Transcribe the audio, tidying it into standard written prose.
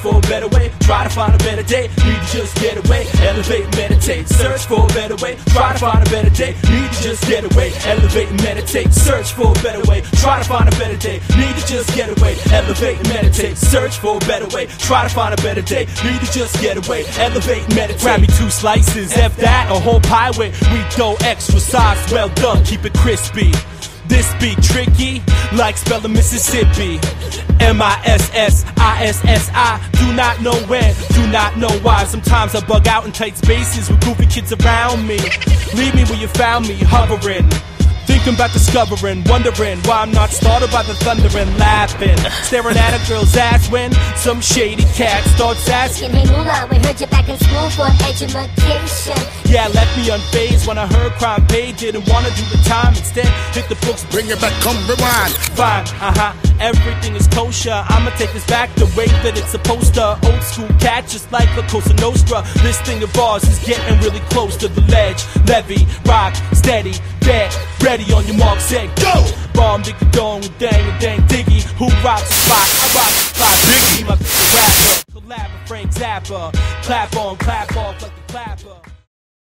for a better way, try to find a better day, need to just get away, elevate and meditate. Search for a better way, try to find a better day, need to just get away, elevate and meditate. Search for a better way, try to find a better day, need to just get away, elevate and meditate. Search for a better way, try to find a better day, need to just get away, elevate and meditate. Grab me 2 slices, F that, a whole pie with wheat dough, extra sauce, well done, keep it crispy. This be tricky, like spelling Mississippi. M-I-S-S-I-S-S-I. Do not know when, do not know why. Sometimes I bug out in tight spaces with goofy kids around me. Leave me where you found me, hovering, thinking about discovering, wondering why I'm not startled by the thunder and laughing, staring at a girl's ass when some shady cat starts asking, hey Moolah, we heard you back in school for education. Yeah, left me unfazed when I heard crime paid. Didn't wanna do the time, instead hit the books. Bring it back, come rewind. Fine, everything is kosher. I'ma take this back the way that it's supposed to. Old school cat, just like La Cosa Nostra. This thing of ours is getting really close to the ledge. Levy, rock, steady, bet, ready on your mark, set, go! Bomb, diggy, dong, dang, diggy. Who rocks the spot? I rock the spot. Biggie, my rapper. Collab with Frank Zappa. Clap on, clap off like the clapper.